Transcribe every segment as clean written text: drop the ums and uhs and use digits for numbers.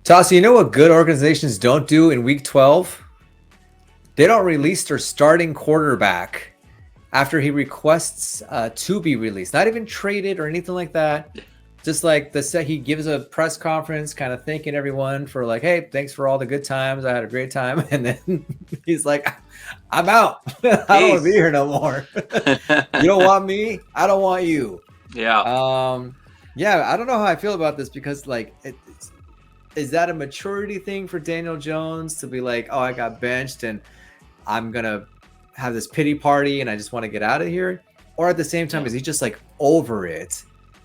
Toss, you know what good organizations don't do in week 12? They don't release their starting quarterback after he requests to be released. Not even traded or anything like that. Just like he gives a press conference kind of thanking everyone for like, hey, thanks for all the good times. I had a great time. And then he's like, I'm out. I don't want to be here no more. You don't want me? I don't want you. Yeah. Yeah, I don't know how I feel about this because like is that a maturity thing for Daniel Jones to be like, oh, I got benched and I'm going to have this pity party and I just want to get out of here? Or at the same time, is he just like over it?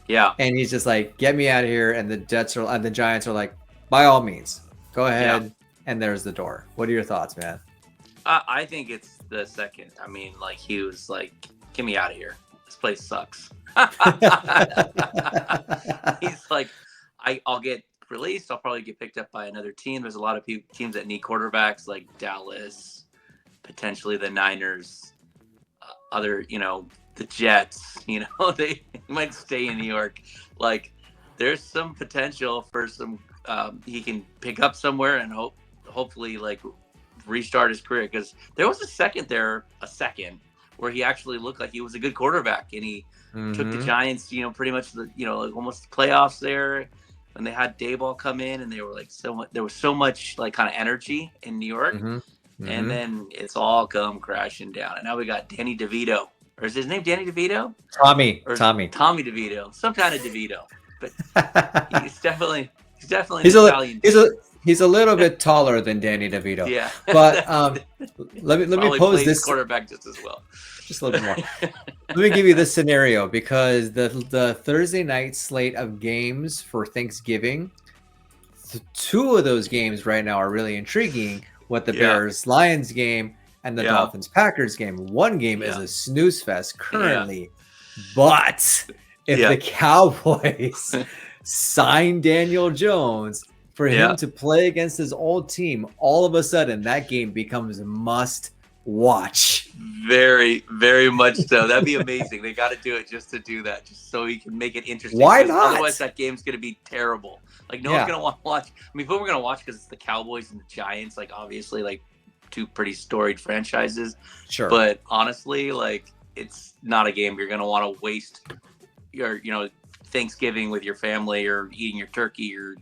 Yeah. And he's just like, get me out of here. And the Giants are like, by all means, go ahead. Yeah. And there's the door. What are your thoughts, man? I think it's the second. I mean, like he was like, get me out of here. This place sucks. He's like, I'll get released. I'll probably get picked up by another team. There's a lot of teams that need quarterbacks, like Dallas, potentially the Niners, the Jets. They might stay in New York. Like, there's some potential for some. He can pick up somewhere and hopefully like restart his career, because there was a second where he actually looked like he was a good quarterback, and he took the Giants, pretty much like almost the playoffs there. When they had Daboll come in, and they were like there was so much like kind of energy in New York, and then it's all come crashing down. And now we got Danny DeVito, or is his name Danny DeVito? Tommy DeVito, some kind of DeVito, but he's definitely he's a little bit taller than Danny DeVito. Yeah, but let me pose this quarterback just as well. Just a little bit more. Let me give you this scenario, because the Thursday night slate of games for Thanksgiving, two of those games right now are really intriguing. With the Bears-Lions game and the Dolphins-Packers game. One game is a snooze fest currently, but if the Cowboys sign Daniel Jones for him to play against his old team, all of a sudden that game becomes must watch. Very, very much so. That'd be amazing. They got to do it just to do that, just so he can make it interesting. Why not? Otherwise, that game's going to be terrible. Like, no one's going to want to watch. I mean, people are going to watch because it's the Cowboys and the Giants, like, obviously, like, two pretty storied franchises. Sure. But honestly, like, it's not a game you're going to want to waste your, Thanksgiving with your family, or eating your turkey or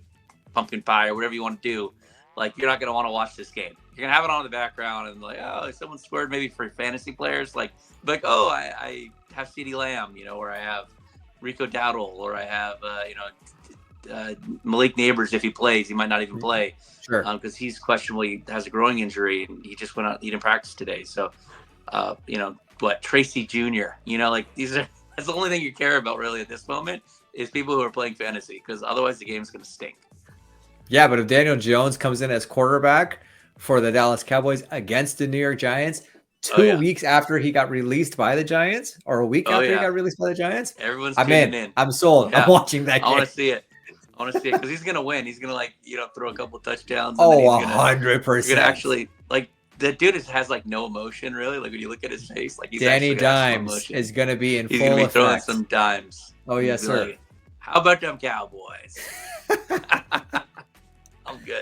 pumpkin pie or whatever you want to do. Like, you're not going to want to watch this game. You're going to have it on in the background and like, oh, someone scored, maybe for fantasy players. Like, oh, I have CeeDee Lamb, or I have Rico Dowdle, or I have, Malik Neighbors. If he plays, he might not even play. Sure. Because he's questionable. He has a growing injury and he just went out, he didn't practice today. So, Tracy Jr., like that's the only thing you care about really at this moment is people who are playing fantasy, because otherwise the game's going to stink. Yeah, but if Daniel Jones comes in as quarterback for the Dallas Cowboys against the New York Giants 2 weeks after he got released by the Giants, or a week after he got released by the Giants, everyone's tuning in. I'm sold. Yeah. I'm watching that game. I want to see it because he's going to win. He's going to throw a couple touchdowns. And 100%. He's going to actually, like, that dude has like no emotion really. Like, when you look at his face, like, he's Danny Dimes is going to be in full effect. He's going to be throwing some dimes. Oh, yes, sir. Like, how about them Cowboys? I'm good.